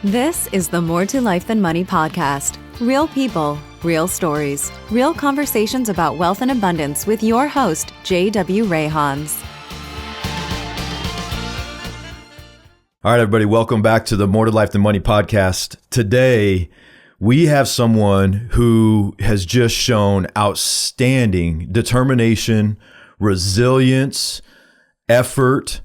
This is the More to Life Than Money podcast. Real people, real stories, real conversations about wealth and abundance with your host, J.W. Rayhans. All right, everybody, welcome back to the More to Life Than Money podcast. Today, we have someone who has just shown outstanding determination, resilience, effort,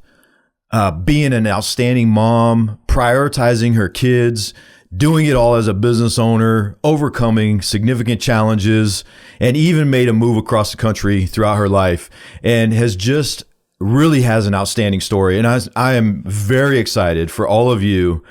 being an outstanding mom, prioritizing her kids, doing it all as a business owner, overcoming significant challenges, and even made a move across the country throughout her life, and really has an outstanding story. And I am very excited for all of you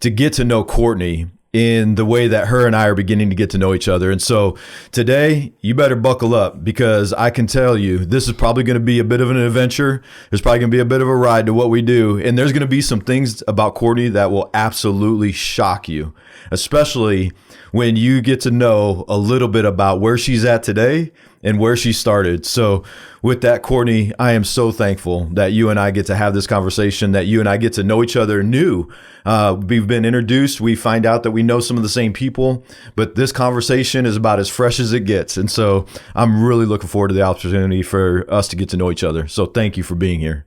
to get to know Kourtney in the way that her and I are beginning to get to know each other. And so today, you better buckle up, because I can tell you this is probably going to be a bit of an adventure. There's probably going to be a bit of a ride to what we do. And there's going to be some things about Kourtney that will absolutely shock you, especially when you get to know a little bit about where she's at today and where she started. So with that, Kourtney, I am so thankful that you and I get to have this conversation, that you and I get to know each other new. We've been introduced. We find out that we know some of the same people, but this conversation is about as fresh as it gets. And so I'm really looking forward to the opportunity for us to get to know each other. So thank you for being here.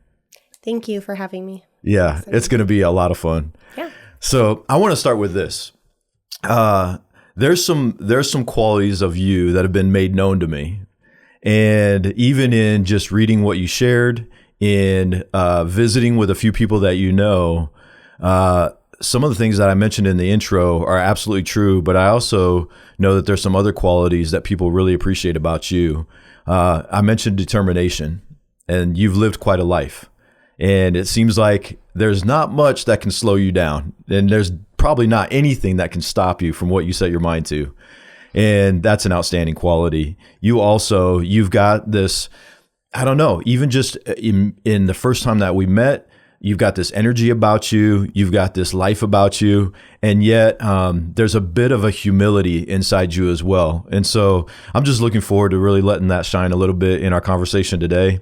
Thank you for having me. Yeah, it's going to be a lot of fun. Yeah. So I want to start with this. There's some qualities of you that have been made known to me. And even in just reading what you shared, in visiting with a few people that you know, some of the things that I mentioned in the intro are absolutely true. But I also know that there's some other qualities that people really appreciate about you. I mentioned determination, and you've lived quite a life. And it seems like there's not much that can slow you down. And there's probably not anything that can stop you from what you set your mind to. And that's an outstanding quality. You've got this, I don't know, even just in the first time that we met, you've got this energy about you, you've got this life about you, and yet there's a bit of a humility inside you as well. And so I'm just looking forward to really letting that shine a little bit in our conversation today.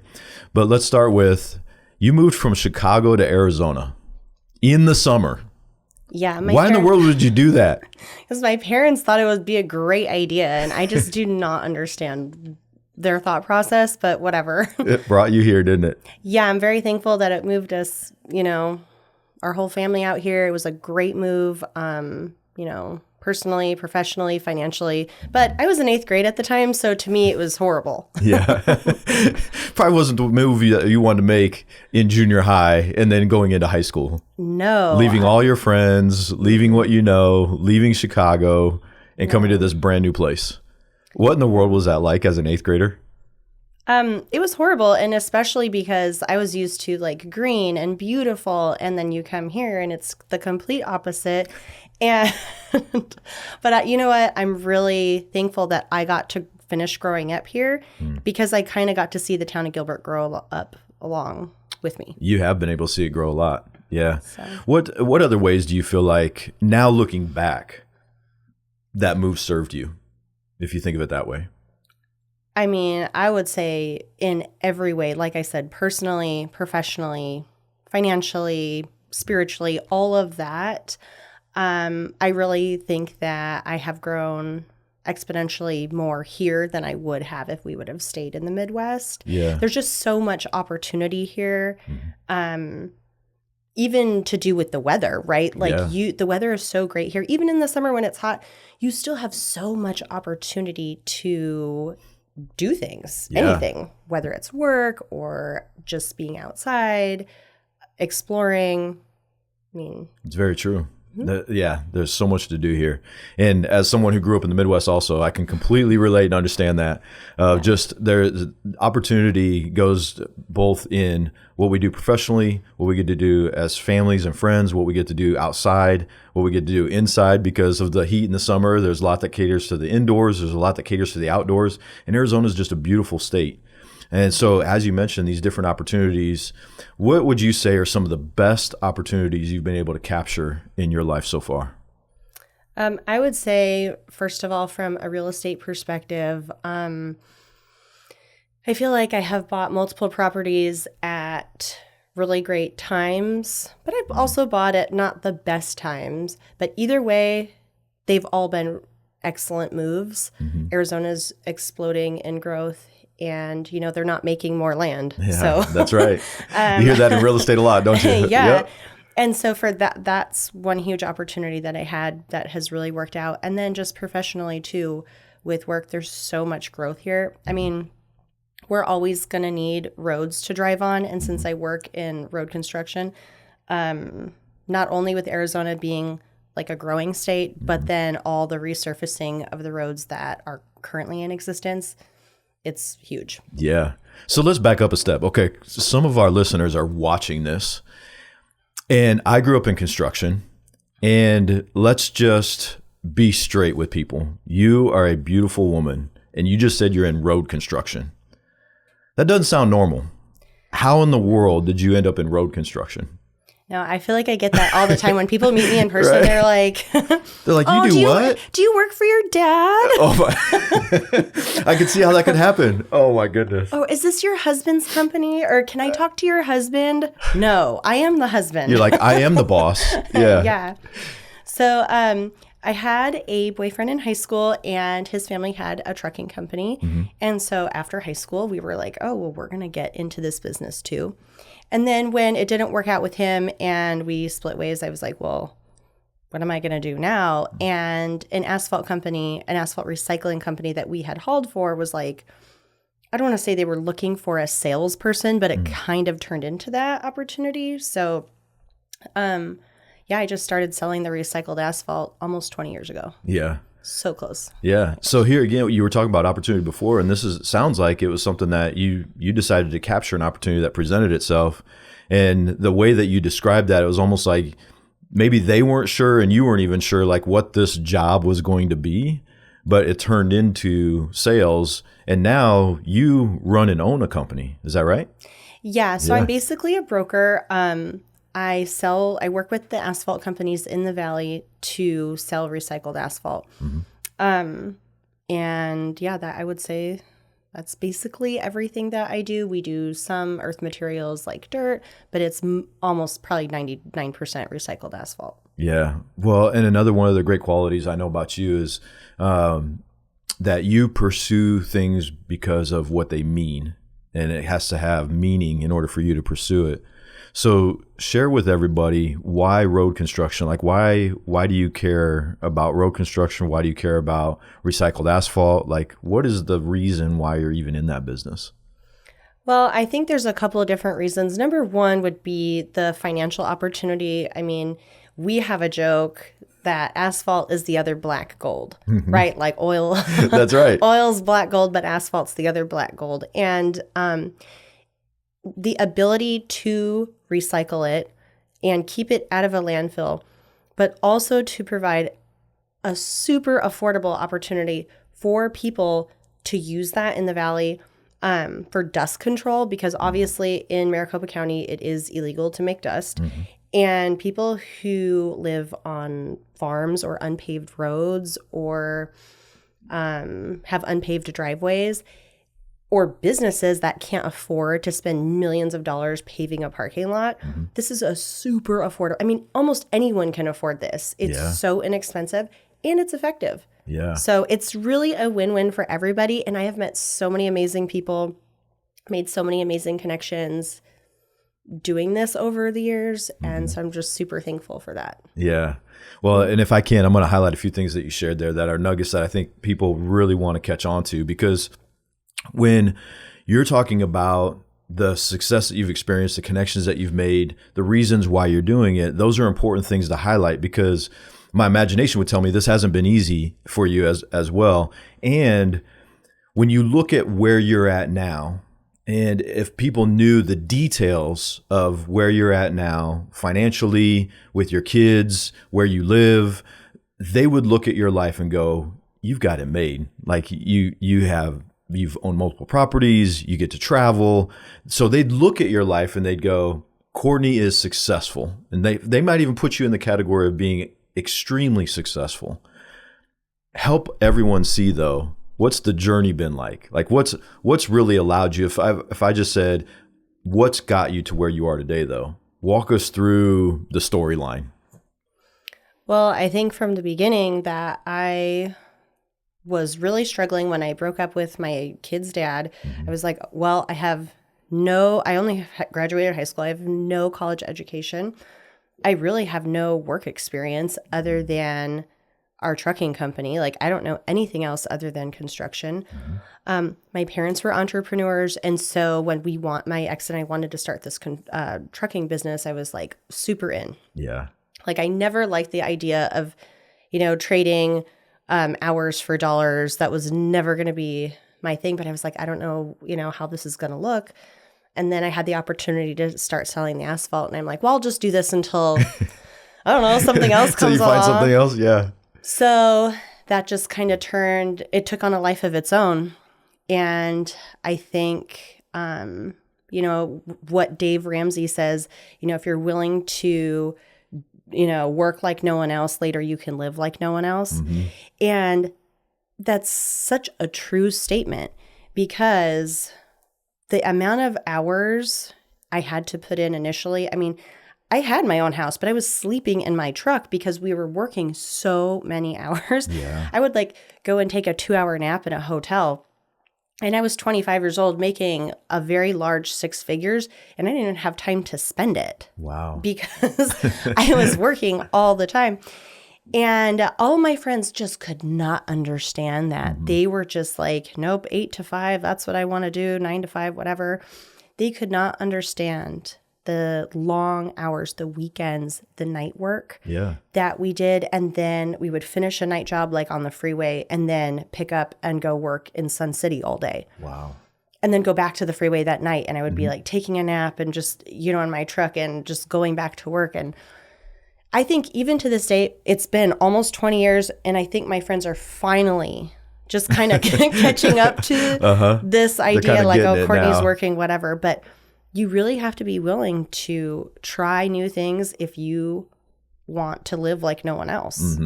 But let's start with, you moved from Chicago to Arizona in the summer. Yeah. Why in the world would you do that? Because my parents thought it would be a great idea, and I just do not understand their thought process, but whatever. It brought you here, didn't it? Yeah, I'm very thankful that it moved us, our whole family out here. It was a great move, personally, professionally, financially. But I was in 8th grade at the time, so to me, it was horrible. Yeah. Probably wasn't the movie that you wanted to make in junior high and then going into high school. No. Leaving all your friends, leaving what you know, leaving Chicago, and coming to this brand new place. What in the world was that like as an 8th grader? It was horrible, and especially because I was used to like green and beautiful, and then you come here and it's the complete opposite. And but you know what? I'm really thankful that I got to finish growing up here, because I kind of got to see the town of Gilbert grow up along with me. You have been able to see it grow a lot. Yeah. So. What other ways do you feel like, now looking back, that move served you, if you think of it that way? I mean, I would say in every way, like I said, personally, professionally, financially, spiritually, all of that. I really think that I have grown exponentially more here than I would have if we would have stayed in the Midwest. Yeah. There's just so much opportunity here. Even to do with the weather, right? Like the weather is so great here. Even in the summer when it's hot, you still have so much opportunity to do things, anything, whether it's work or just being outside, exploring. I mean, it's very true. Yeah, there's so much to do here. And as someone who grew up in the Midwest also, I can completely relate and understand that. Just there's opportunity goes both in what we do professionally, what we get to do as families and friends, what we get to do outside, what we get to do inside. Because of the heat in the summer, there's a lot that caters to the indoors. There's a lot that caters to the outdoors. And Arizona is just a beautiful state. And so, as you mentioned, these different opportunities, what would you say are some of the best opportunities you've been able to capture in your life so far? I would say, first of all, from a real estate perspective, I feel like I have bought multiple properties at really great times, but I've also bought at not the best times. But either way, they've all been excellent moves. Arizona's exploding in growth, and they're not making more land. Yeah, So that's right. You hear that in real estate a lot, don't you? yeah. Yep. And so for that's one huge opportunity that I had that has really worked out. And then just professionally too, with work, there's so much growth here. I mean, we're always going to need roads to drive on. And since I work in road construction, not only with Arizona being like a growing state, but then all the resurfacing of the roads that are currently in existence, it's huge. Yeah. So let's back up a step. Okay. Some of our listeners are watching this, and I grew up in construction, and let's just be straight with people. You are a beautiful woman, and you just said you're in road construction. That doesn't sound normal. How in the world did you end up in road construction? No, I feel like I get that all the time when people meet me in person. Right. They're like, you do what? Do you work for your dad? Oh my! I can see how that could happen. Oh my goodness. Oh, is this your husband's company? Or can I talk to your husband? No, I am the husband. You're like, I am the boss. Yeah. Yeah. So I had a boyfriend in high school, and his family had a trucking company. And so after high school, we were like, oh, well, we're going to get into this business too. And then when it didn't work out with him and we split ways, I was like, well, what am I going to do now? And an asphalt recycling company that we had hauled for was like, I don't want to say they were looking for a salesperson, but it kind of turned into that opportunity. So, I just started selling the recycled asphalt almost 20 years ago. Yeah. So close. Yeah. So here again, you were talking about opportunity before, and sounds like it was something that you decided to capture, an opportunity that presented itself. And the way that you described that, it was almost like maybe they weren't sure and you weren't even sure like what this job was going to be, but it turned into sales, and now you run and own a company. Is that right? Yeah. So I'm basically a broker. I work with the asphalt companies in the valley to sell recycled asphalt. And yeah, that I would say that's basically everything that I do. We do some earth materials like dirt, but it's almost probably 99% recycled asphalt. Yeah. Well, and another one of the great qualities I know about you is that you pursue things because of what they mean, and it has to have meaning in order for you to pursue it. So share with everybody why road construction. Like why do you care about road construction? Why do you care about recycled asphalt? Like what is the reason why you're even in that business? Well, I think there's a couple of different reasons. Number one would be the financial opportunity. I mean, we have a joke that asphalt is the other black gold, right? Like oil. That's right. Oil's black gold, but asphalt's the other black gold. And the ability to recycle it and keep it out of a landfill, but also to provide a super affordable opportunity for people to use that in the valley for dust control, because obviously in Maricopa County, it is illegal to make dust. And people who live on farms or unpaved roads or have unpaved driveways, or businesses that can't afford to spend millions of dollars paving a parking lot, this is a super affordable. I mean, almost anyone can afford this. It's so inexpensive and it's effective. Yeah. So it's really a win-win for everybody. And I have met so many amazing people, made so many amazing connections doing this over the years. And so I'm just super thankful for that. Yeah. Well, and if I can, I'm going to highlight a few things that you shared there that are nuggets that I think people really want to catch on to, because when you're talking about the success that you've experienced, the connections that you've made, the reasons why you're doing it, those are important things to highlight, because my imagination would tell me this hasn't been easy for you as well. And when you look at where you're at now, and if people knew the details of where you're at now, financially, with your kids, where you live, they would look at your life and go, you've got it made. Like you've owned multiple properties, you get to travel. So they'd look at your life and they'd go, Kourtney is successful. And they might even put you in the category of being extremely successful. Help everyone see though, what's the journey been like? Like what's really allowed you, if I just said, what's got you to where you are today, though? Walk us through the storyline. Well, I think from the beginning that I was really struggling when I broke up with my kid's dad. I was like, well, I only graduated high school. I have no college education. I really have no work experience other than our trucking company. Like, I don't know anything else other than construction. My parents were entrepreneurs. And so when my ex and I wanted to start this trucking business, I was like super in. Yeah. Like, I never liked the idea of, trading hours for dollars. That was never going to be my thing. But I was like, I don't know, how this is going to look. And then I had the opportunity to start selling the asphalt. And I'm like, well, I'll just do this until, I don't know, something else comes along. Until you find something else, yeah. So that just kind of took on a life of its own. And I think, what Dave Ramsey says, if you're willing to, work like no one else, later you can live like no one else. And that's such a true statement, because the amount of hours I had to put in initially, I mean, I had my own house, but I was sleeping in my truck because we were working so many hours. Yeah. I would go and take a 2-hour nap in a hotel. And I was 25 years old making a very large 6 figures, and I didn't even have time to spend it. Wow. Because I was working all the time. And all my friends just could not understand that. They were just like, nope, 8 to 5, that's what I want to do, 9 to 5, whatever. They could not understand the long hours, the weekends, the night work that we did. And then we would finish a night job on the freeway and then pick up and go work in Sun City all day. Wow. And then go back to the freeway that night. And I would be taking a nap and just, in my truck and just going back to work. And I think even to this day, it's been almost 20 years. And I think my friends are finally just kind of catching up to this idea, Kourtney's working, whatever. But you really have to be willing to try new things if you want to live like no one else.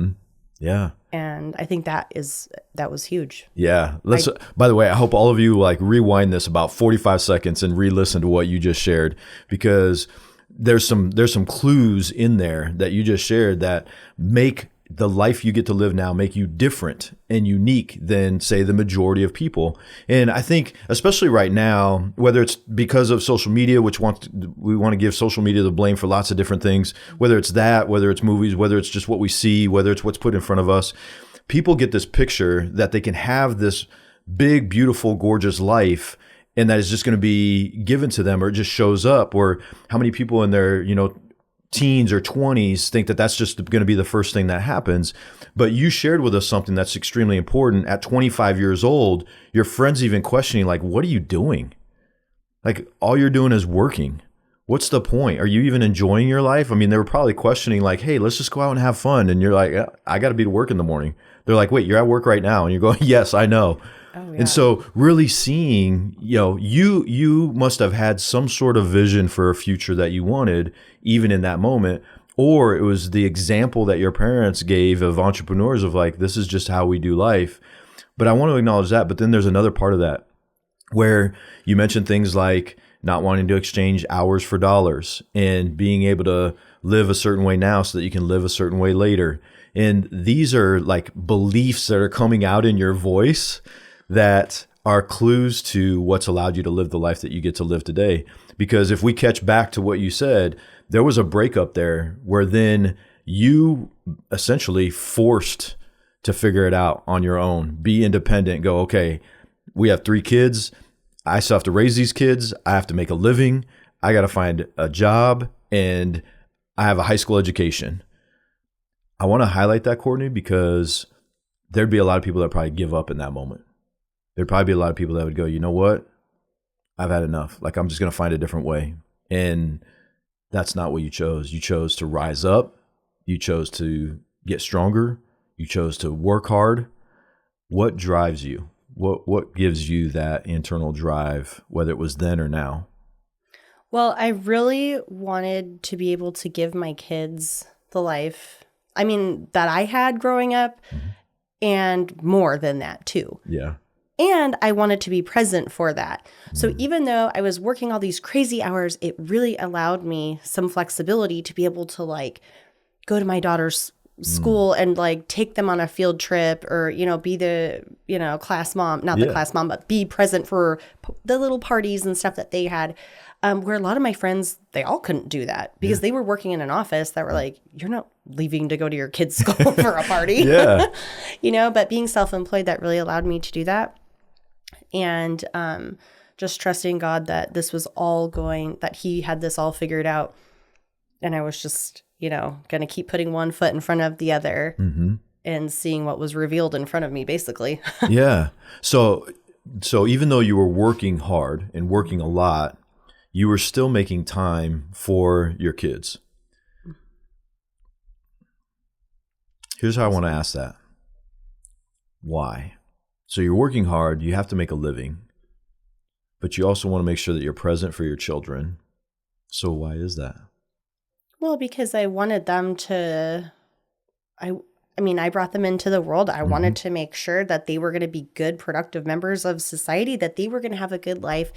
Yeah. And I think that was huge. Yeah. By the way, I hope all of you rewind this about 45 seconds and re-listen to what you just shared, because there's some clues in there that you just shared that make the life you get to live now make you different and unique than, say, the majority of people. And I think, especially right now, whether it's because of social media, we want to give social media the blame for lots of different things, whether it's that, whether it's movies, whether it's just what we see, whether it's what's put in front of us, people get this picture that they can have this big, beautiful, gorgeous life, and that is just going to be given to them, or it just shows up. Or how many people in their, teens or 20s think that that's just going to be the first thing that happens. But you shared with us something that's extremely important. At 25 years old, your friends even questioning, what are you doing? All you're doing is working. What's the point? Are you even enjoying your life? I mean, they were probably questioning hey, let's just go out and have fun. And you're like, I got to be to work in the morning. They're like, wait, you're at work right now. And you're going, yes, I know. Oh, yeah. And so really seeing, you must have had some sort of vision for a future that you wanted, even in that moment, or it was the example that your parents gave of entrepreneurs of this is just how we do life. But I want to acknowledge that. But then there's another part of that where you mentioned things like not wanting to exchange hours for dollars and being able to live a certain way now so that you can live a certain way later. And these are beliefs that are coming out in your voice that are clues to what's allowed you to live the life that you get to live today. Because if we catch back to what you said, there was a breakup there where then you essentially forced to figure it out on your own, be independent, go, okay, we have 3 kids. I still have to raise these kids. I have to make a living. I got to find a job, and I have a high school education. I want to highlight that, Kourtney, because there'd be a lot of people that probably give up in that moment. There'd probably be a lot of people that would go, you know what? I've had enough. I'm just going to find a different way. And that's not what you chose. You chose to rise up. You chose to get stronger. You chose to work hard. What drives you? What gives you that internal drive, whether it was then or now? Well, I really wanted to be able to give my kids the life, that I had growing up, and more than that too. Yeah. And I wanted to be present for that. So even though I was working all these crazy hours, it really allowed me some flexibility to be able to like go to my daughter's school and like take them on a field trip, or, you know, be the, you know, class mom, not the class mom, but be present for the little parties and stuff that they had. Where a lot of my friends, they all couldn't do that because they were working in an office that were like, you're not leaving to go to your kid's school for a party. You know, but being self-employed, that really allowed me to do that. And just trusting God that this was all going, that he had this all figured out. And I was just, you know, going to keep putting one foot in front of the other and seeing what was revealed in front of me, basically. So even though you were working hard and working a lot, you were still making time for your kids. Here's how I want to ask that. Why? So you're working hard, you have to make a living, but you also want to make sure that you're present for your children. So why is that? Well, because I wanted them to, I mean, I brought them into the world. I wanted to make sure that they were going to be good, productive members of society, that they were going to have a good life,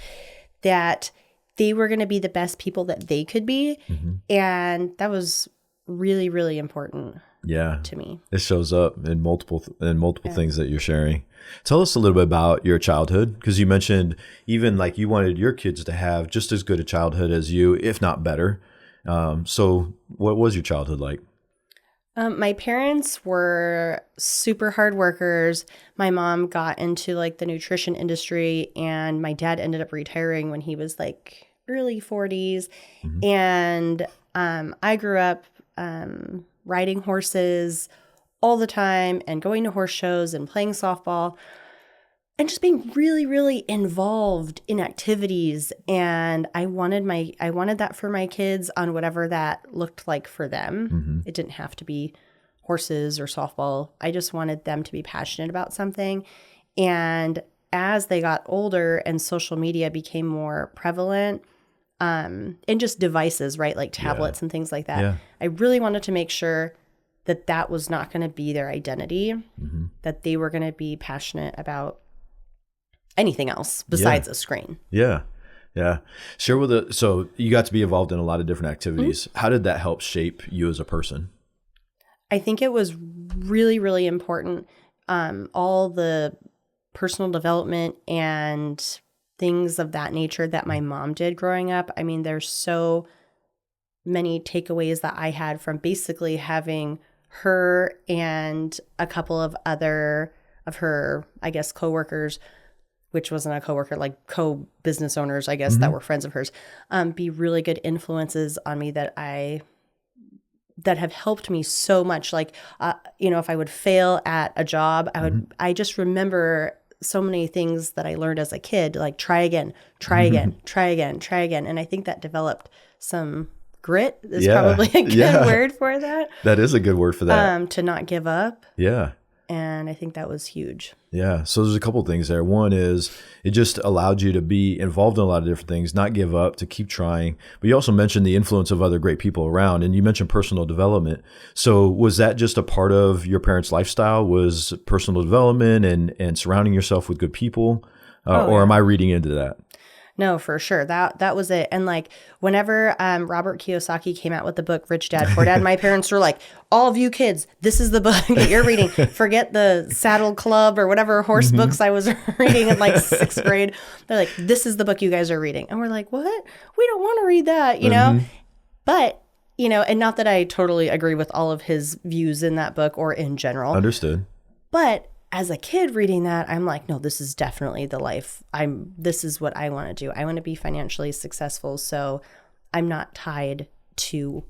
that they were going to be the best people that they could be. And that was really, really important to me. It shows up in multiple things that you're sharing. Tell us a little bit about your childhood, because you mentioned even like you wanted your kids to have just as good a childhood as you, if not better. So what was your childhood like? My parents were super hard workers. My mom got into like the nutrition industry, and my dad ended up retiring when he was like early 40s. And I grew up riding horses all the time and going to horse shows and playing softball and just being really, really involved in activities. And I wanted that for my kids on whatever that looked like for them. It didn't have to be horses or softball. I just wanted them to be passionate about something. And as they got older and social media became more prevalent, and just devices, right? Like tablets and things like that. I really wanted to make sure that that was not going to be their identity, that they were going to be passionate about anything else besides a screen. Share with us. So you got to be involved in a lot of different activities. How did that help shape you as a person? I think it was really, really important. All the personal development and things of that nature that my mom did growing up. I mean, there's so many takeaways that I had from basically having her and a couple of other of her, I guess, coworkers, which wasn't a coworker, like co-business owners, I guess, that were friends of hers, be really good influences on me that have helped me so much. Like, you know, if I would fail at a job, I just remember so many things that I learned as a kid, like try again. And I think that developed some grit is probably a good word for that. That is a good word for that. To not give up. And I think that was huge. So there's a couple of things there. One is it just allowed you to be involved in a lot of different things, not give up, to keep trying. But you also mentioned the influence of other great people around, and you mentioned personal development. So was that just a part of your parents' lifestyle, was personal development and surrounding yourself with good people? Or am I reading into that? No, for sure. That was it. And like whenever Robert Kiyosaki came out with the book Rich Dad, Poor Dad, my parents were like, all of you kids, this is the book that you're reading. Forget the Saddle Club or whatever horse books I was reading in like 6th grade. They're like, this is the book you guys are reading. And we're like, what? We don't want to read that, you know? But, you know, and not that I totally agree with all of his views in that book or in general. Understood. But as a kid reading that, I'm like, no, this is definitely the life. This is what I want to do. I want to be financially successful. So I'm not tied to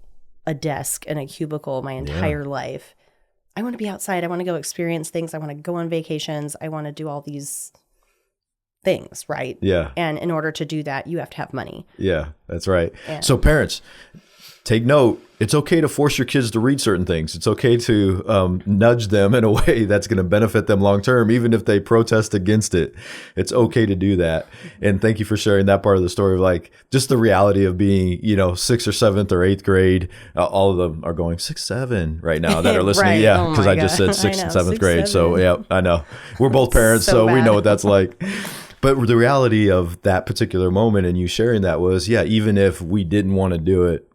a desk and a cubicle my entire life. I want to be outside. I want to go experience things. I want to go on vacations. I want to do all these things, right? And in order to do that, you have to have money. That's right. So parents, take note. It's okay to force your kids to read certain things. It's okay to nudge them in a way that's going to benefit them long term, even if they protest against it. It's okay to do that. And thank you for sharing that part of the story of like just the reality of being, 6th or 7th or 8th grade. All of them are going 6, 7 right now that are listening. Right. Yeah, Oh because my I just said God. 6th I and know, 7th 6, grade. 7. So yeah, I know. We're both parents, So so we know bad. what that's like. But the reality of that particular moment and you sharing that was, yeah, even if we didn't want to do it,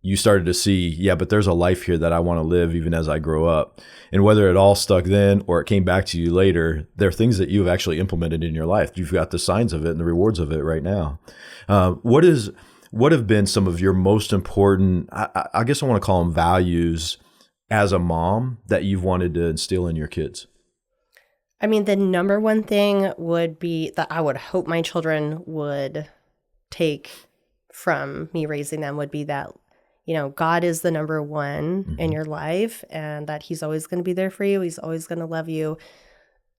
you started to see, yeah, but there's a life here that I want to live even as I grow up. And whether it all stuck then or it came back to you later, there are things that you've actually implemented in your life. You've got the signs of it and the rewards of it right now. What have been some of your most important, I guess I want to call them values as a mom that you've wanted to instill in your kids? I mean, the number one thing would be that I would hope my children would take from me raising them would be that, God is the number one in your life and that he's always going to be there for you. He's always going to love you.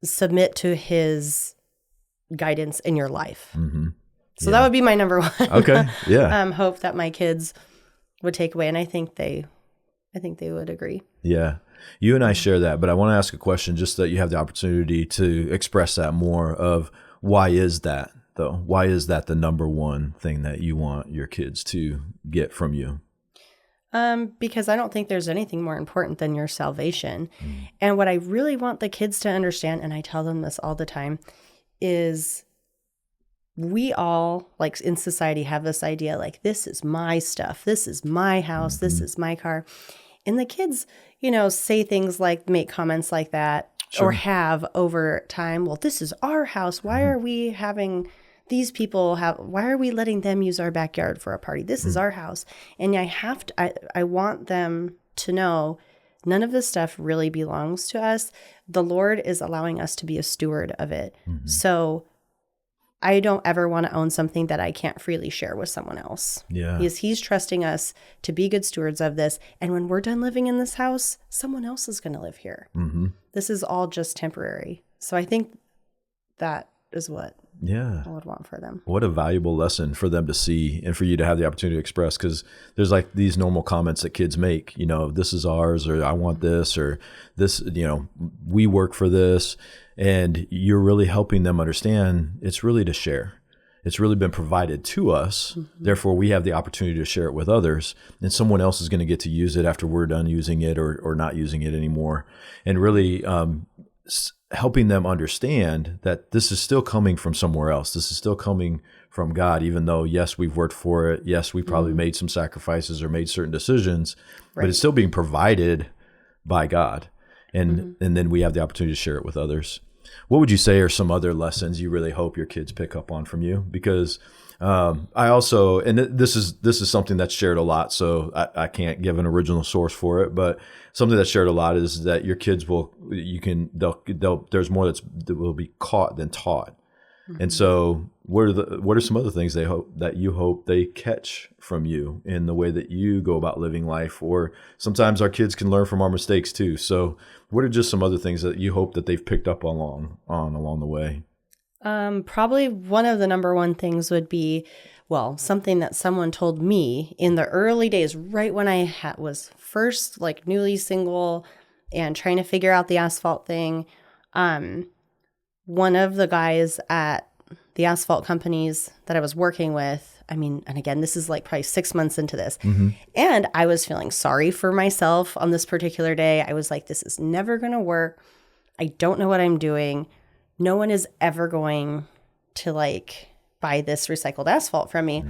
Submit to his guidance in your life. So that would be my number one. Okay. Yeah. Hope that my kids would take away. And I think they would agree. Yeah. You and I share that, but I want to ask a question just so that you have the opportunity to express that more of why is that though? Why is that the number one thing that you want your kids to get from you? Because I don't think there's anything more important than your salvation. And what I really want the kids to understand, and I tell them this all the time, is we all, like in society, have this idea like, this is my stuff. This is my house. This is my car. And the kids, say things like, make comments like that, or have over time, well, this is our house. Why are we having these people why are we letting them use our backyard for a party? This is our house. And I want them to know none of this stuff really belongs to us. The Lord is allowing us to be a steward of it. So I don't ever want to own something that I can't freely share with someone else. Yeah. Because he's trusting us to be good stewards of this. And when we're done living in this house, someone else is going to live here. This is all just temporary. So I think that is what I would want for them. What a valuable lesson for them to see and for you to have the opportunity to express, because there's like these normal comments that kids make, this is ours, or I want this, or this, we work for this. And you're really helping them understand it's really to share. It's really been provided to us. Therefore, we have the opportunity to share it with others. And someone else is going to get to use it after we're done using it or not using it anymore. And really helping them understand that this is still coming from somewhere else. This is still coming from God, even though, yes, we've worked for it. Yes, we probably made some sacrifices or made certain decisions, but it's still being provided by God. And then we have the opportunity to share it with others. What would you say are some other lessons you really hope your kids pick up on from you? Because I also, and this is something that's shared a lot, so I can't give an original source for it, but something that's shared a lot is that your kids there's more that will be caught than taught. And so what are some other things you hope they catch from you in the way that you go about living life? Or sometimes our kids can learn from our mistakes too. So what are just some other things that you hope that they've picked up along the way? Probably one of the number one things would be, something that someone told me in the early days, right when I was first like newly single and trying to figure out the asphalt thing. One of the guys at the asphalt companies that I was working with, and again, this is like probably 6 months into this, and I was feeling sorry for myself on this particular day. I was like, this is never going to work. I don't know what I'm doing. No one is ever going to buy this recycled asphalt from me.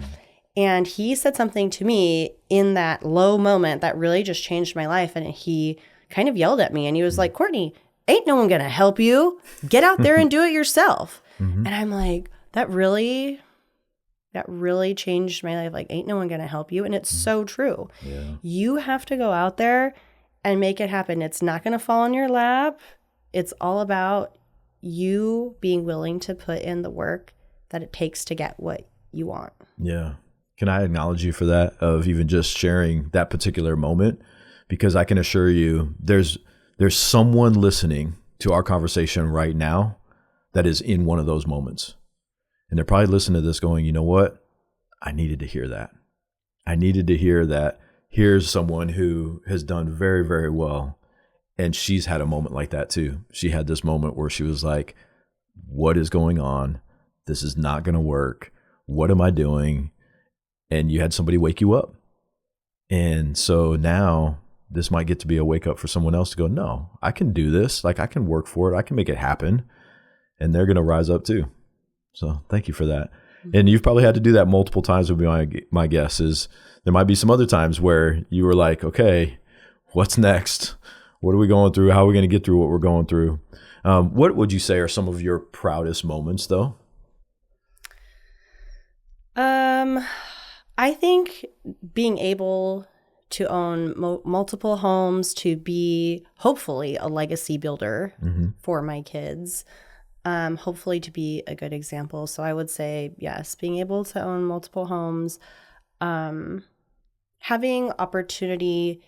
And he said something to me in that low moment that really just changed my life. And he kind of yelled at me and he was like, Kourtney, ain't no one going to help you. Get out there and do it yourself. And I'm like, that really changed my life. Like, ain't no one going to help you. And it's so true. Yeah. You have to go out there and make it happen. It's not going to fall in your lap. It's all about you being willing to put in the work that it takes to get what you want. Yeah. Can I acknowledge you for that, of even just sharing that particular moment? Because I can assure you there's someone listening to our conversation right now that is in one of those moments. And they're probably listening to this going, you know what? I needed to hear that. I needed to hear that here's someone who has done very, very well. And she's had a moment like that too. She had this moment where she was like, what is going on? This is not going to work. What am I doing? And you had somebody wake you up. And so now this might get to be a wake up for someone else to go, no, I can do this. Like I can work for it. I can make it happen. And they're going to rise up too. So thank you for that. And you've probably had to do that multiple times would be my guess is there might be some other times where you were like, okay, what's next? What are we going through? How are we going to get through what we're going through? What would you say are some of your proudest moments though? I think being able to own multiple homes, to be hopefully a legacy builder for my kids, hopefully to be a good example. So I would say, yes, being able to own multiple homes, having opportunity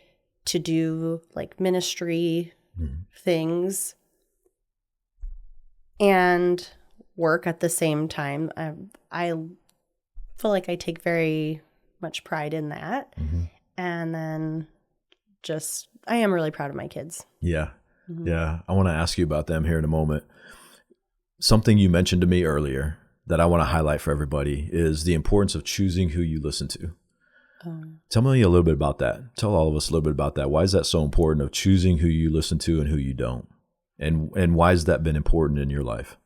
to do like ministry things and work at the same time. I feel like I take very much pride in that. And then I am really proud of my kids. Yeah. Yeah. I want to ask you about them here in a moment. Something you mentioned to me earlier that I want to highlight for everybody is the importance of choosing who you listen to. Tell me a little bit about that. Tell all of us a little bit about that. Why is that so important of choosing who you listen to and who you don't? And why has that been important in your life?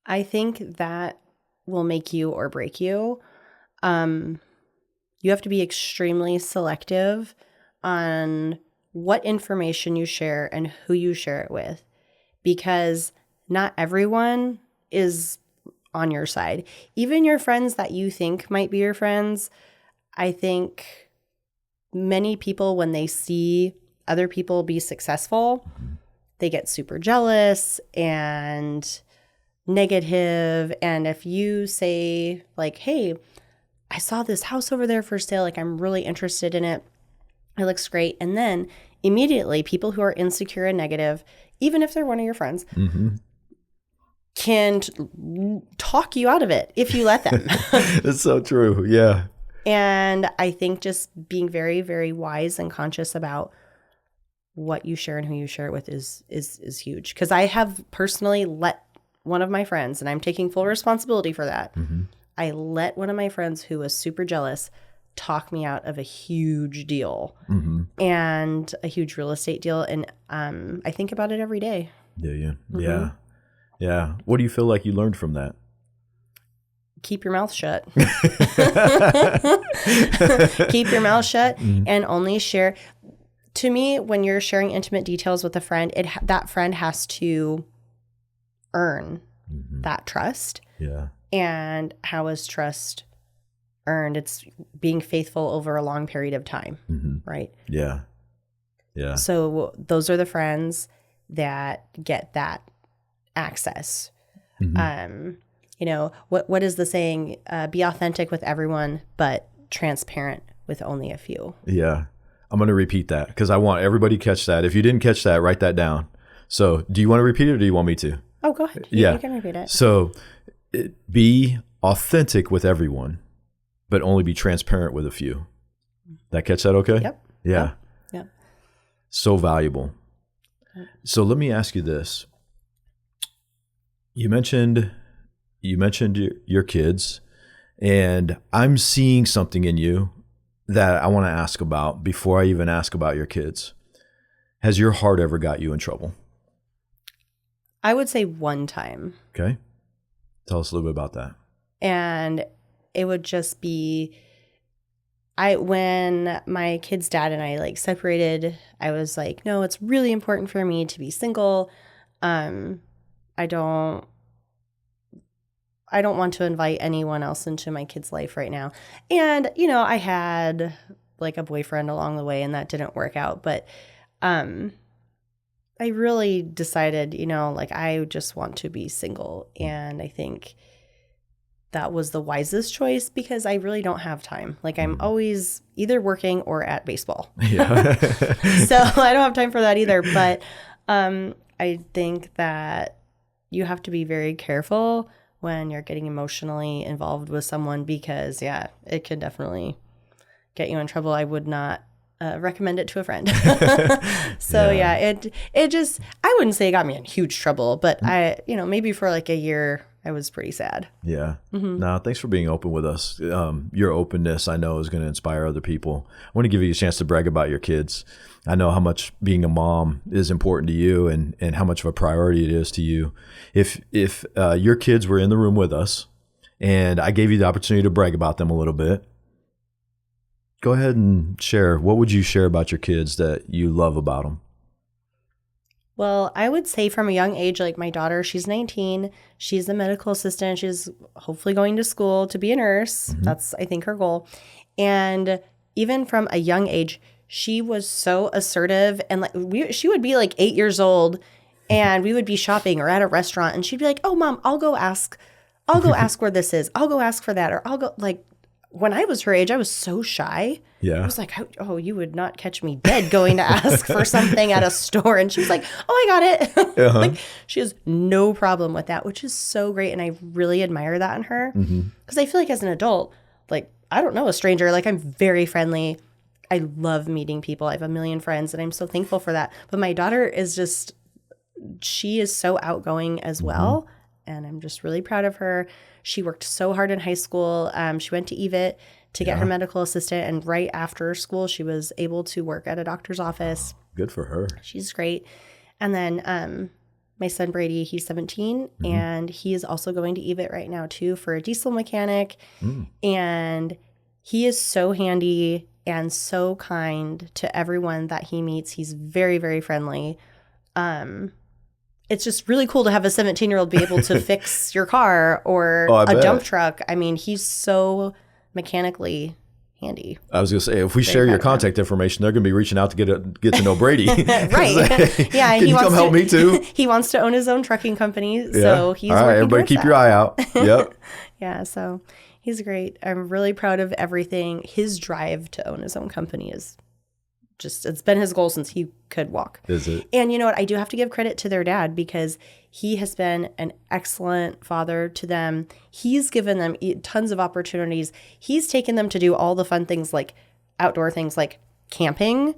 I think that will make you or break you. You have to be extremely selective on what information you share and who you share it with, because not everyone is on your side. Even your friends that you think might be your friends, I think many people, when they see other people be successful, they get super jealous and negative. And if you say like, hey, I saw this house over there for sale, like I'm really interested in it, it looks great. And then immediately people who are insecure and negative, even if they're one of your friends, can talk you out of it if you let them. It's so true. Yeah. And I think just being very, very wise and conscious about what you share and who you share it with is huge. Because I have personally let one of my friends, and I'm taking full responsibility for that, I let one of my friends who was super jealous talk me out of a huge deal and a huge real estate deal. And I think about it every day. Do you? Yeah. Yeah. What do you feel like you learned from that? Keep your mouth shut. Keep your mouth shut and only share. To me, when you're sharing intimate details with a friend, that friend has to earn that trust. Yeah. And how is trust earned? It's being faithful over a long period of time, right? Yeah. Yeah. So those are the friends that get that access. You know, what is the saying? Be authentic with everyone, but transparent with only a few. Yeah. I'm going to repeat that because I want everybody to catch that. If you didn't catch that, write that down. So do you want to repeat it or do you want me to? Oh, go ahead. You can repeat it. So be authentic with everyone, but only be transparent with a few. That catch that okay? Yep. Yeah. Yep. So valuable. So let me ask you this. You mentioned your kids, and I'm seeing something in you that I want to ask about before I even ask about your kids. Has your heart ever got you in trouble? I would say one time. Okay. Tell us a little bit about that. And it would just be, when my kid's dad and I like separated, I was like, no, it's really important for me to be single. I don't want to invite anyone else into my kid's life right now. And, you know, I had like a boyfriend along the way and that didn't work out. But I really decided, you know, like I just want to be single. And I think that was the wisest choice because I really don't have time. Like I'm always either working or at baseball. Yeah. So I don't have time for that either. But I think that you have to be very careful when you're getting emotionally involved with someone because, yeah, it could definitely get you in trouble, I would not recommend it to a friend. So it just, I wouldn't say it got me in huge trouble, but maybe for like a year, I was pretty sad. Yeah. No, thanks for being open with us. Your openness, I know, is going to inspire other people. I want to give you a chance to brag about your kids. I know how much being a mom is important to you and how much of a priority it is to you. If your kids were in the room with us and I gave you the opportunity to brag about them a little bit, go ahead and share. What would you share about your kids that you love about them? Well, I would say from a young age, like my daughter, she's 19. She's a medical assistant. She's hopefully going to school to be a nurse. That's, I think, her goal. And even from a young age, she was so assertive. And like she would be like 8 years old and we would be shopping or at a restaurant and she'd be like, oh, Mom, I'll go ask where this is. I'll go ask for that. Or I'll go like. When I was her age, I was so shy. Yeah. I was like, oh, you would not catch me dead going to ask for something at a store. And she was like, oh, I got it. Like she has no problem with that, which is so great. And I really admire that in her. Because I feel like as an adult, like, I don't know a stranger. Like, I'm very friendly. I love meeting people. I have a million friends, and I'm so thankful for that. But my daughter is just, she is so outgoing as well. And I'm just really proud of her. She worked so hard in high school. She went to EVIT to get her medical assistant. And right after school, she was able to work at a doctor's office. Good for her. She's great. And then my son, Brady, he's 17. And he is also going to EVIT right now, too, for a diesel mechanic. And he is so handy and so kind to everyone that he meets. He's very, very friendly. It's just really cool to have a 17-year-old be able to fix your car or a dump truck. I mean, he's so mechanically handy. I was going to say, if we share your contact information, they're going to be reaching out to get to know Brady. Right. Yeah. Can you come help me too? He wants to own his own trucking company. So he's all right, everybody keep your eye out. Yep. Yeah. So he's great. I'm really proud of everything. His drive to own his own company is just, it's been his goal since he could walk. Is it? And you know what? I do have to give credit to their dad because he has been an excellent father to them. He's given them tons of opportunities. He's taken them to do all the fun things like outdoor things like camping,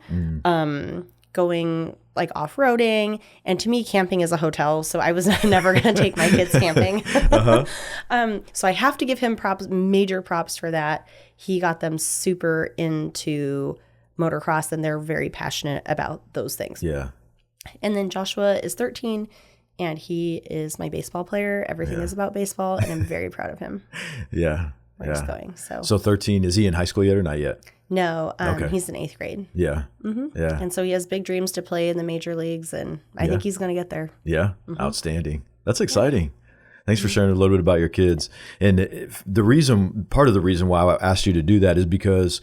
going like off-roading. And to me, camping is a hotel. So I was never going to take my kids camping. So I have to give him major props for that. He got them super into motocross and they're very passionate about those things. Yeah. And then Joshua is 13 and he is my baseball player. Everything is about baseball and I'm very proud of him. Yeah. Where he's going. So 13, is he in high school yet or not yet? No, he's in 8th grade. Yeah. Yeah. And so he has big dreams to play in the major leagues and I think he's going to get there. Yeah. Outstanding. That's exciting. Thanks for sharing a little bit about your kids. And part of the reason why I asked you to do that is because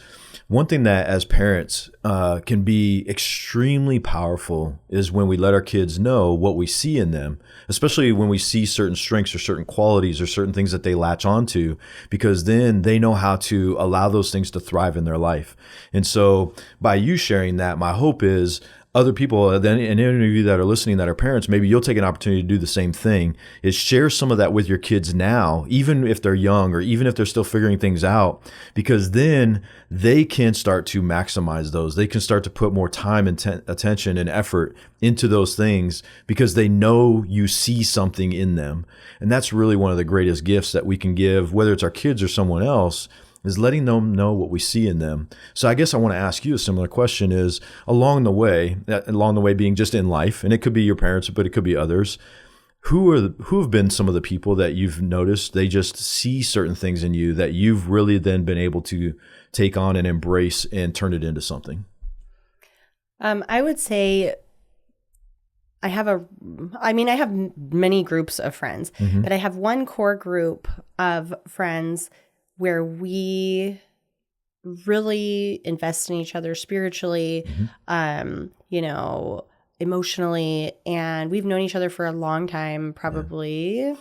one thing that as parents can be extremely powerful is when we let our kids know what we see in them, especially when we see certain strengths or certain qualities or certain things that they latch onto, because then they know how to allow those things to thrive in their life. And so by you sharing that, my hope is other people, and any of you that are listening that are parents, maybe you'll take an opportunity to do the same thing, is share some of that with your kids now, even if they're young or even if they're still figuring things out, because then they can start to maximize those. They can start to put more time and attention and effort into those things because they know you see something in them. And that's really one of the greatest gifts that we can give, whether it's our kids or someone else, is letting them know what we see in them. So I guess I want to ask you a similar question is along the way being just in life, and it could be your parents, but it could be others, who have been some of the people that you've noticed they just see certain things in you that you've really then been able to take on and embrace and turn it into something? I would say I have many groups of friends, but I have one core group of friends where we really invest in each other spiritually, emotionally. And we've known each other for a long time, probably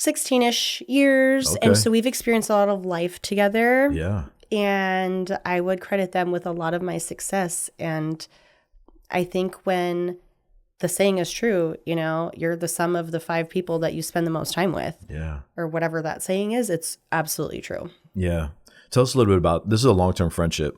16-ish years. Okay. And so we've experienced a lot of life together. Yeah. And I would credit them with a lot of my success. And I think when the saying is true, you're the sum of the 5 people that you spend the most time with. Yeah. Or whatever that saying is, it's absolutely true. Yeah. Tell us a little bit about, this is a long-term friendship.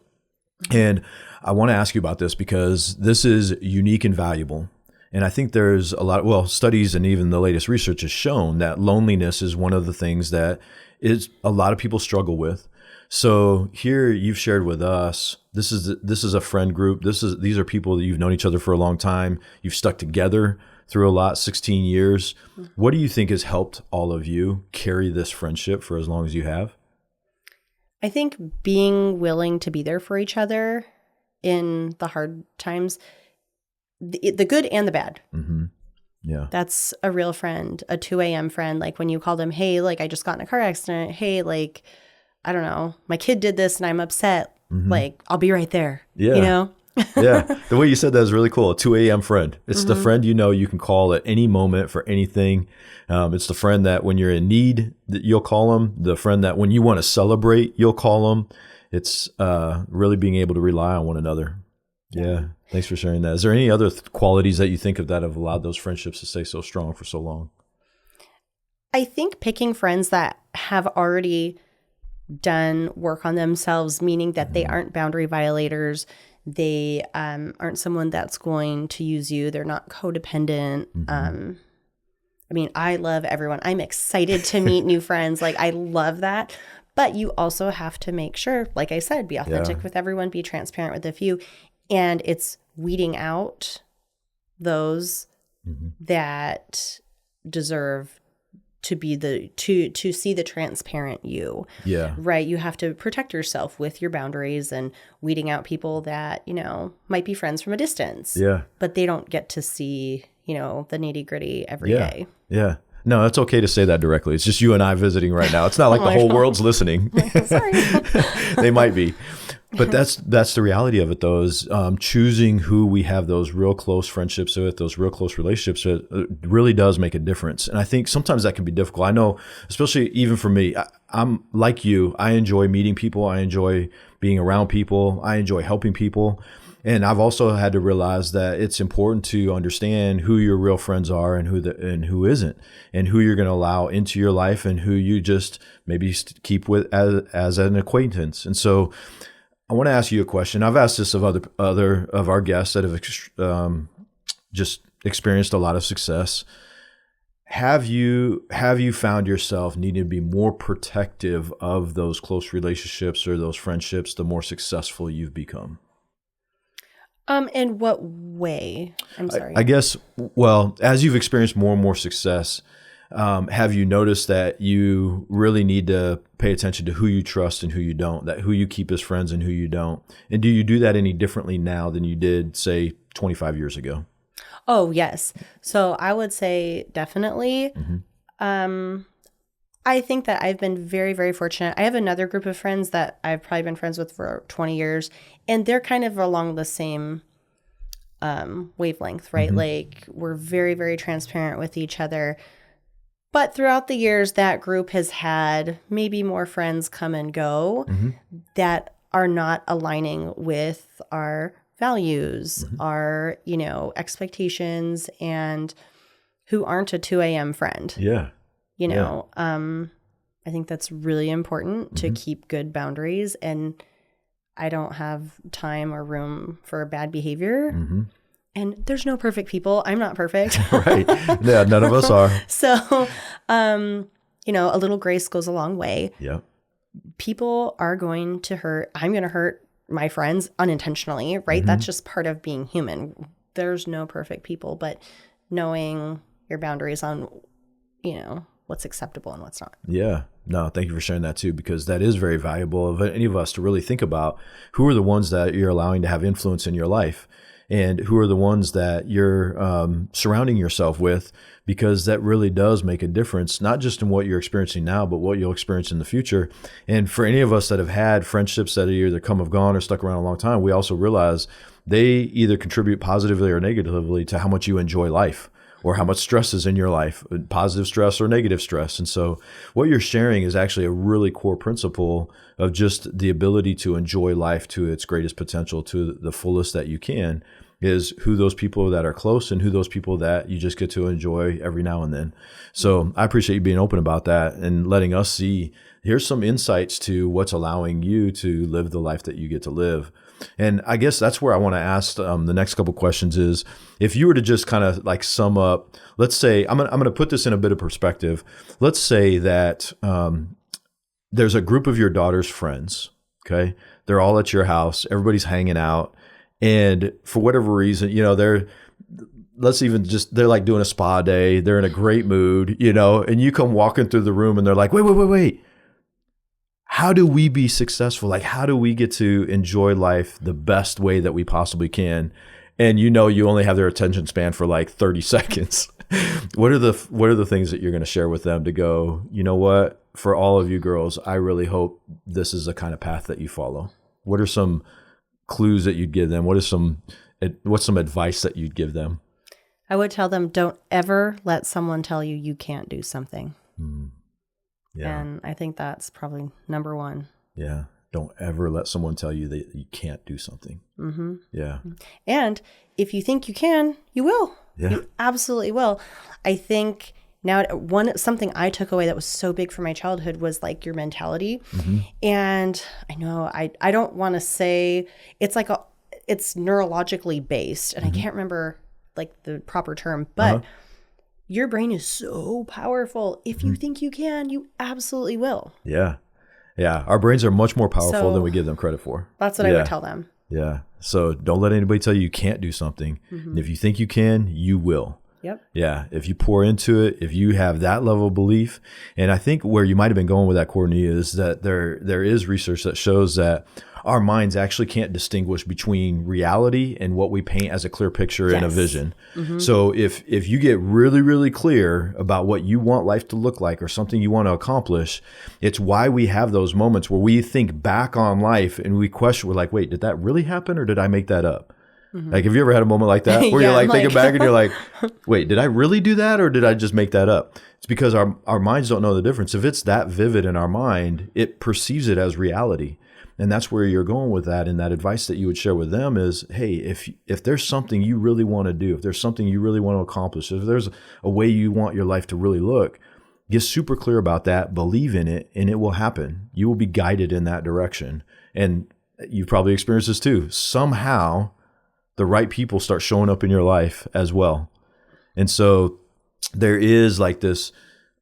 And I want to ask you about this because this is unique and valuable. And I think there's a lot, well, studies and even the latest research has shown that loneliness is one of the things that is a lot of people struggle with. So here you've shared with us, this is a friend group. These are people that you've known each other for a long time. You've stuck together through a lot, 16 years. What do you think has helped all of you carry this friendship for as long as you have? I think being willing to be there for each other in the hard times, the good and the bad. Mm-hmm. Yeah. That's a real friend, a 2 a.m. friend. Like when you call them, hey, like I just got in a car accident. Hey, like, I don't know, my kid did this and I'm upset. Mm-hmm. Like, I'll be right there. Yeah. You know? Yeah. The way you said that is really cool. A 2 a.m. friend. It's the friend you can call at any moment for anything. It's the friend that when you're in need, that you'll call them. The friend that when you want to celebrate, you'll call them. It's really being able to rely on one another. Yeah. Thanks for sharing that. Is there any other qualities that you think of that have allowed those friendships to stay so strong for so long? I think picking friends that have already done work on themselves, meaning that they aren't boundary violators. They aren't someone that's going to use you. They're not codependent. I mean, I love everyone. I'm excited to meet new friends. Like, I love that. But you also have to make sure, like I said, be authentic with everyone, be transparent with a few. And it's weeding out those that deserve to be to see the transparent you. Yeah. Right. You have to protect yourself with your boundaries and weeding out people that, might be friends from a distance. Yeah. But they don't get to see, the nitty gritty every day. Yeah. No, it's okay to say that directly. It's just you and I visiting right now. It's not like the whole world's listening. Sorry. They might be. But that's the reality of it, though, is choosing who we have those real close friendships with, those real close relationships with, really does make a difference. And I think sometimes that can be difficult. I know, especially even for me, I'm like you. I enjoy meeting people. I enjoy being around people. I enjoy helping people. And I've also had to realize that it's important to understand who your real friends are and who isn't, and who you're going to allow into your life and who you just maybe keep with as an acquaintance. And so I want to ask you a question. I've asked this of other of our guests that have just experienced a lot of success. Have you found yourself needing to be more protective of those close relationships or those friendships the more successful you've become? In what way? I'm sorry. I guess, well, as you've experienced more and more success, have you noticed that you really need to pay attention to who you trust and who you don't, that who you keep as friends and who you don't? And do you do that any differently now than you did, say, 25 years ago? Oh, yes. So I would say definitely. I think that I've been very, very fortunate. I have another group of friends that I've probably been friends with for 20 years, and they're kind of along the same wavelength, right? Like, we're very, very transparent with each other. But throughout the years, that group has had maybe more friends come and go that are not aligning with our values, our, expectations, and who aren't a 2 a.m. friend. Yeah. I think that's really important to keep good boundaries, and I don't have time or room for bad behavior. And there's no perfect people. I'm not perfect. Right. Yeah, none of us are. So, a little grace goes a long way. Yeah. People are going to hurt. I'm going to hurt my friends unintentionally, right? That's just part of being human. There's no perfect people, but knowing your boundaries on, what's acceptable and what's not. Yeah. No, thank you for sharing that too, because that is very valuable of any of us to really think about who are the ones that you're allowing to have influence in your life and who are the ones that you're surrounding yourself with, because that really does make a difference, not just in what you're experiencing now, but what you'll experience in the future. And for any of us that have had friendships that either come have gone or stuck around a long time, we also realize they either contribute positively or negatively to how much you enjoy life, or how much stress is in your life, positive stress or negative stress. And so what you're sharing is actually a really core principle of just the ability to enjoy life to its greatest potential, to the fullest that you can. is who those people that are close and who those people that you just get to enjoy every now and then. So I appreciate you being open about that and letting us see, here's some insights to what's allowing you to live the life that you get to live. And I guess that's where I want to ask the next couple questions is, if you were to just kind of like sum up, let's say, I'm going to put this in a bit of perspective. Let's say that there's a group of your daughter's friends, okay? They're all at your house. Everybody's hanging out. And for whatever reason, they're like doing a spa day. They're in a great mood, and you come walking through the room and they're like, wait. How do we be successful? Like, how do we get to enjoy life the best way that we possibly can? And you only have their attention span for like 30 seconds. What are the things that you're going to share with them to go, you know what, for all of you girls, I really hope this is the kind of path that you follow? What are some clues that you'd give them? What's some advice that you'd give them? I would tell them, don't ever let someone tell you you can't do something. Yeah. And I think that's probably number one. Yeah. Don't ever let someone tell you that you can't do something. Mm-hmm. Yeah. And if you think you can, you will. Yeah. You absolutely will. I think now something I took away that was so big for my childhood was like your mentality. Mm-hmm. And I know I don't want to say it's like it's neurologically based, and I can't remember like the proper term, but your brain is so powerful. If you think you can, you absolutely will. Yeah. Yeah. Our brains are much more powerful than we give them credit for. That's what I would tell them. Yeah. So don't let anybody tell you can't do something. And if you think you can, you will. Yep. Yeah. If you pour into it, if you have that level of belief. And I think where you might have been going with that, Kourtney, is that there is research that shows that our minds actually can't distinguish between reality and what we paint as a clear picture in a vision. Mm-hmm. So if you get really, really clear about what you want life to look like or something you want to accomplish, it's why we have those moments where we think back on life and we question, we're like, wait, did that really happen or did I make that up? Mm-hmm. Like, have you ever had a moment like that where you're like thinking back and you're like, wait, did I really do that or did I just make that up? It's because our minds don't know the difference. If it's that vivid in our mind, it perceives it as reality. And that's where you're going with that. And that advice that you would share with them is, hey, if there's something you really want to do, if there's something you really want to accomplish, if there's a way you want your life to really look, get super clear about that, believe in it, and it will happen. You will be guided in that direction. And you've probably experienced this too. Somehow the right people start showing up in your life as well. And so there is like this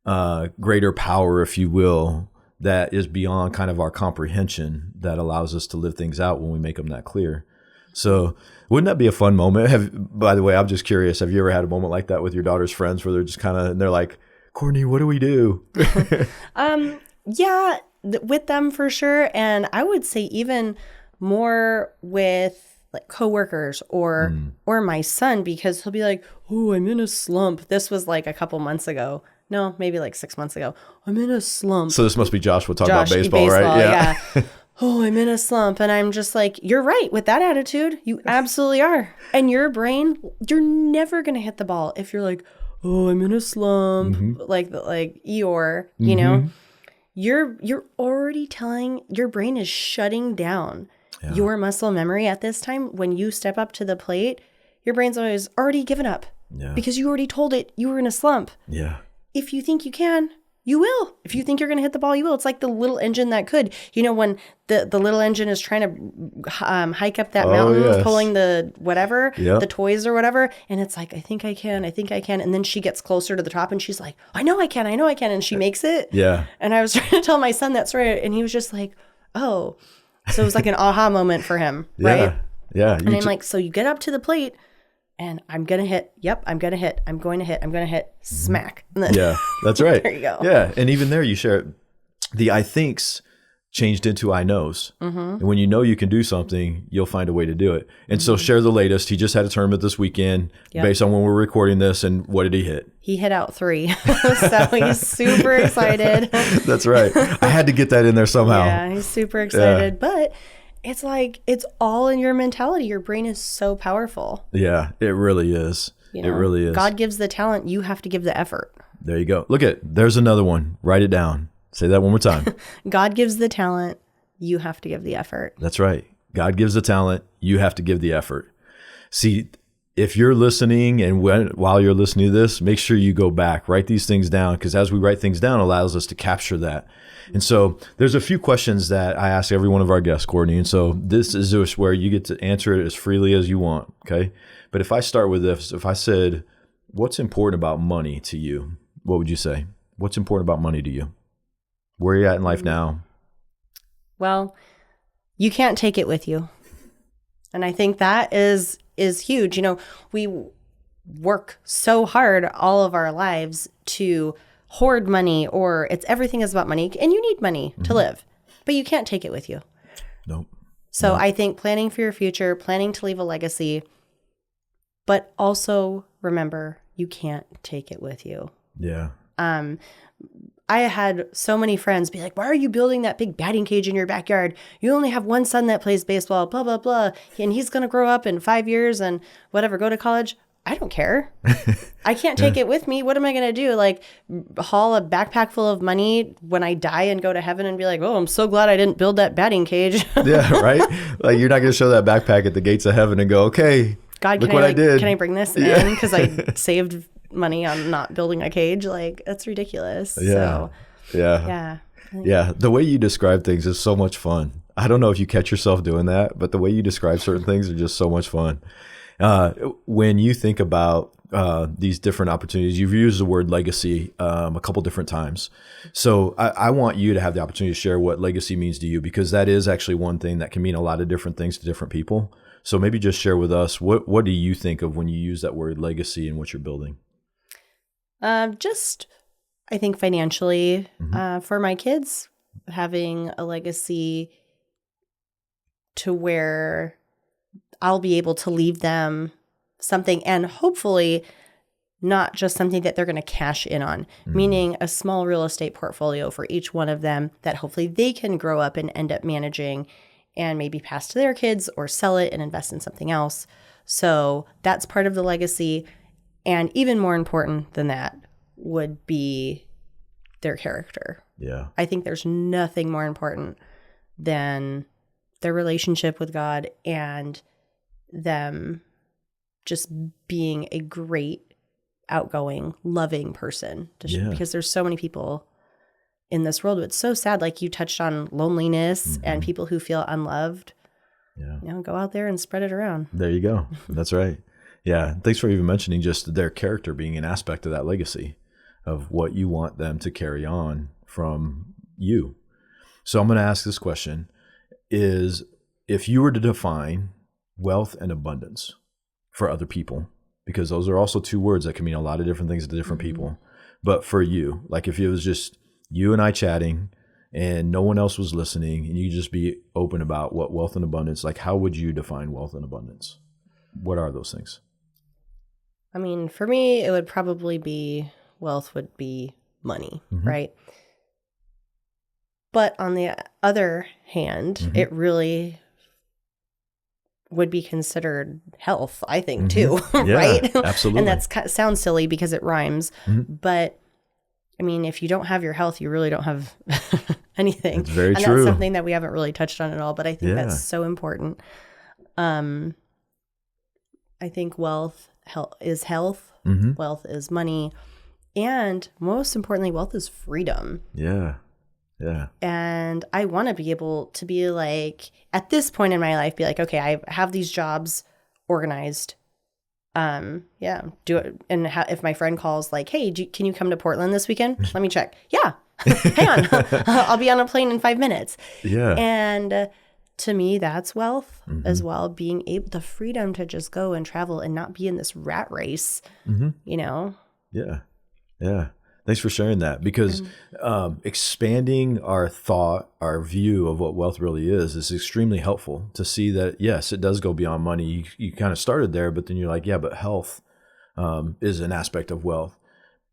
greater power, if you will, that is beyond kind of our comprehension that allows us to live things out when we make them that clear. So wouldn't that be a fun moment? By the way, I'm just curious. Have you ever had a moment like that with your daughter's friends where they're just kind of, and they're like, Kourtney, what do we do? Yeah, with them for sure. And I would say even more with like coworkers or my son, because he'll be like, oh, I'm in a slump. This was like a couple months ago. No, maybe like 6 months ago. I'm in a slump. So this must be Joshua talking about baseball, right? Yeah. Oh, I'm in a slump. And I'm just like, you're right. With that attitude, you absolutely are. And your brain, you're never going to hit the ball if you're like, oh, I'm in a slump. Like Eeyore, you know, you're already telling, your brain is shutting down your muscle memory at this time. When you step up to the plate, your brain's already given up because you already told it you were in a slump. Yeah. If you think you can, you will. If you think you're going to hit the ball, you will. It's like the little engine that could. You know, when the little engine is trying to hike up that mountain, pulling the whatever, the toys or whatever, and it's like, I think I can. And then she gets closer to the top and she's like, I know I can. And she makes it. Yeah. And I was trying to tell my son that story, and he was just like, oh. So it was like an aha moment for him, right? Yeah. And I'm like, so you get up to the plate, and I'm going to hit. Yep, I'm going to hit. I'm going to hit. Smack. And then, yeah, that's right. There you go. Yeah. And even there you share the I thinks changed into I knows. And when you know you can do something, you'll find a way to do it. And so share the latest. He just had a tournament this weekend based on when we're recording this. And what did he hit? He hit out 3. So he's super excited. That's right. I had to get that in there somehow. Yeah, he's super excited. But it's like, it's all in your mentality. Your brain is so powerful. Yeah, it really is. You know, it really is. God gives the talent. You have to give the effort. There you go. Look there's another one. Write it down. Say that one more time. God gives the talent. You have to give the effort. That's right. God gives the talent. You have to give the effort. See, if you're listening and while you're listening to this, make sure you go back, write these things down, because as we write things down, it allows us to capture that. And so there's a few questions that I ask every one of our guests, Kourtney. And so this is just where you get to answer it as freely as you want. Okay. But if I start with this, if I said, what's important about money to you? What would you say? What's important about money to you? Where are you at in life now? Well, you can't take it with you. And I think that is huge. You know, we work so hard all of our lives to hoard money, or everything is about money, and you need money to live, but you can't take it with you. Nope. So I think planning for your future, planning to leave a legacy, but also remember you can't take it with you. Yeah. I had so many friends be like, why are you building that big batting cage in your backyard? You only have one son that plays baseball, blah, blah, blah. And he's going to grow up in 5 years and whatever, go to college. I don't care. I can't take it with me. What am I going to do? Like haul a backpack full of money when I die and go to heaven and be like, oh, I'm so glad I didn't build that batting cage. Yeah, right? Like you're not going to show that backpack at the gates of heaven and go, okay, God, look what I did. Can I bring this in? Because I saved money on not building a cage. Like that's ridiculous. Yeah. So, yeah. Yeah. The way you describe things is so much fun. I don't know if you catch yourself doing that, but the way you describe certain things are just so much fun. When you think about these different opportunities, you've used the word legacy a couple different times. So I want you to have the opportunity to share what legacy means to you, because that is actually one thing that can mean a lot of different things to different people. So maybe just share with us, what do you think of when you use that word legacy and what you're building? Just, I think financially, for my kids, having a legacy to where I'll be able to leave them something, and hopefully not just something that they're going to cash in on, meaning a small real estate portfolio for each one of them that hopefully they can grow up and end up managing and maybe pass to their kids or sell it and invest in something else. So that's part of the legacy. And even more important than that would be their character. Yeah. I think there's nothing more important than their relationship with God and them just being a great, outgoing, loving person. Because there's so many people in this world. It's so sad. Like you touched on loneliness and people who feel unloved. Yeah. You know, go out there and spread it around. There you go. That's right. Yeah. Thanks for even mentioning just their character being an aspect of that legacy of what you want them to carry on from you. So I'm going to ask this question is, if you were to define wealth and abundance for other people, because those are also two words that can mean a lot of different things to different people. But for you, like if it was just you and I chatting and no one else was listening and you just be open about what wealth and abundance, like how would you define wealth and abundance? What are those things? I mean, for me, it would probably be wealth would be money, right? But on the other hand, it really would be considered health, I think, too, Yeah, right? absolutely. And that sounds silly because it rhymes, but I mean, if you don't have your health, you really don't have anything. It's very and true. That's something that we haven't really touched on at all, but I think that's so important. I think wealth is health, wealth is money, and most importantly, wealth is freedom. Yeah. Yeah. And I want to be able to be like, at this point in my life, be like, okay, I have these jobs organized. Do it. And if my friend calls like, hey, can you come to Portland this weekend? Let me check. Yeah. Hang on. I'll be on a plane in 5 minutes. Yeah. And to me, that's wealth as well. Being able, the freedom to just go and travel and not be in this rat race, you know? Yeah. Yeah. Thanks for sharing that, because expanding our thought, our view of what wealth really is extremely helpful to see that, yes, it does go beyond money. You kind of started there, but then you're like, yeah, but health is an aspect of wealth.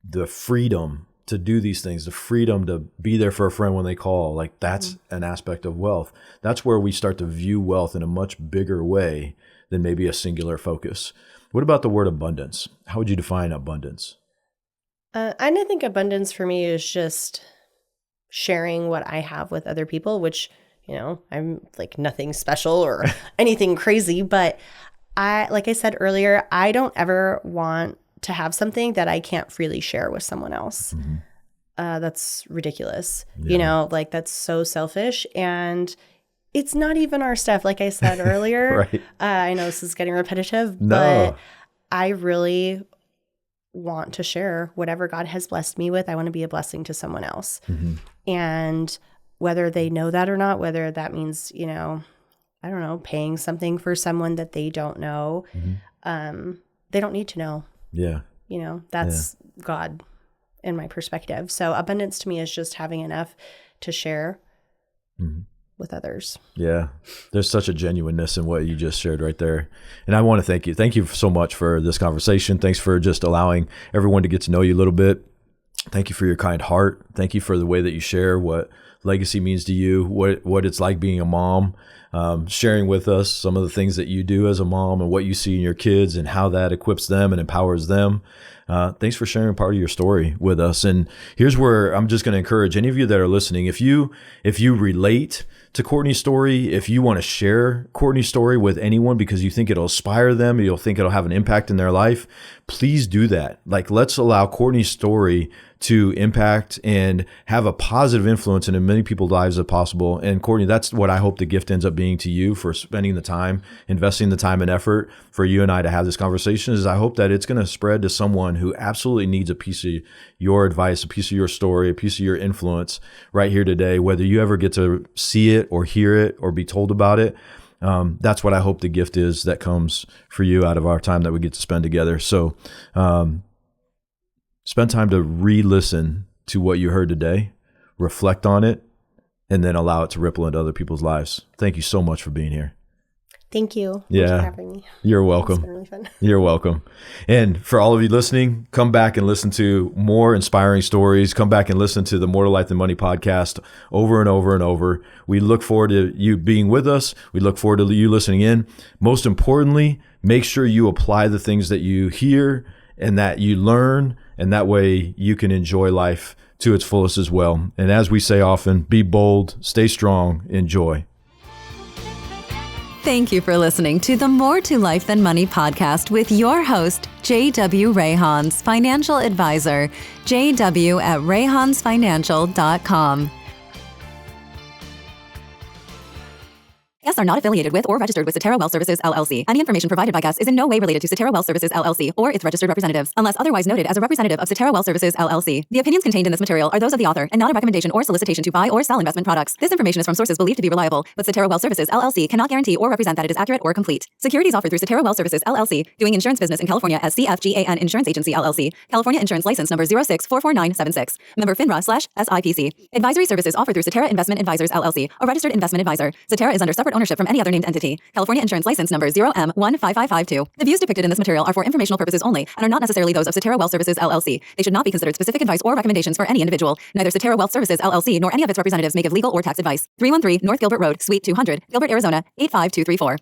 The freedom to do these things, the freedom to be there for a friend when they call, like that's an aspect of wealth. That's where we start to view wealth in a much bigger way than maybe a singular focus. What about the word abundance? How would you define abundance? I think abundance for me is just sharing what I have with other people, which, you know, I'm like nothing special or anything crazy, but like I said earlier, I don't ever want to have something that I can't freely share with someone else. That's ridiculous. Like that's so selfish. And it's not even our stuff. Like I said earlier, Right. I know this is getting repetitive, No. but I really want to share whatever God has blessed me with. I want to be a blessing to someone else. And whether they know that or not, whether that means, I don't know, paying something for someone that they don't know, they don't need to know. Yeah. That's God in my perspective. So abundance to me is just having enough to share with others. Yeah. There's such a genuineness in what you just shared right there. And I want to thank you. Thank you so much for this conversation. Thanks for just allowing everyone to get to know you a little bit. Thank you for your kind heart. Thank you for the way that you share what legacy means to you, what it's like being a mom, sharing with us some of the things that you do as a mom and what you see in your kids and how that equips them and empowers them. Thanks for sharing part of your story with us. And here's where I'm just going to encourage any of you that are listening. If you relate to Kourtney's story, if you want to share Kourtney's story with anyone because you think it'll inspire them, you'll think it'll have an impact in their life, please do that. Like, let's allow Kourtney's story to impact and have a positive influence in as many people's lives as possible. And Kourtney, that's what I hope the gift ends up being to you for spending the time, investing the time and effort for you and I to have this conversation, is I hope that it's going to spread to someone who absolutely needs a piece of your advice, a piece of your story, a piece of your influence right here today, whether you ever get to see it or hear it or be told about it. That's what I hope the gift is that comes for you out of our time that we get to spend together. So, spend time to re-listen to what you heard today, reflect on it, and then allow it to ripple into other people's lives. Thank you so much for being here. Thank you. Yeah. Thanks for having me. You're welcome. It's been really fun. You're welcome. And for all of you listening, come back and listen to more inspiring stories. Come back and listen to the More to Life Than Money podcast over and over and over. We look forward to you being with us. We look forward to you listening in. Most importantly, make sure you apply the things that you hear and that you learn, and that way you can enjoy life to its fullest as well. And as we say often, be bold, stay strong, enjoy. Thank you for listening to the More to Life Than Money podcast with your host, J.W. Rayhans, financial advisor, jw@rayhansfinancial.com. Guests are not affiliated with or registered with Cetera Wealth Services, LLC. Any information provided by guests is in no way related to Cetera Wealth Services, LLC, or its registered representatives, unless otherwise noted as a representative of Cetera Wealth Services, LLC. The opinions contained in this material are those of the author and not a recommendation or solicitation to buy or sell investment products. This information is from sources believed to be reliable, but Cetera Wealth Services, LLC cannot guarantee or represent that it is accurate or complete. Securities offered through Cetera Wealth Services, LLC, doing insurance business in California as CFGAN Insurance Agency, LLC, California Insurance License Number 0644976, member FINRA/SIPC. Advisory services offered through Cetera Investment Advisors, LLC, a registered investment advisor. Cetera is under separate ownership from any other named entity. California Insurance License Number 0M15552. The views depicted in this material are for informational purposes only and are not necessarily those of Cetera Wealth Services, LLC. They should not be considered specific advice or recommendations for any individual. Neither Cetera Wealth Services, LLC, nor any of its representatives may give legal or tax advice. 313 North Gilbert Road, Suite 200, Gilbert, Arizona 85234.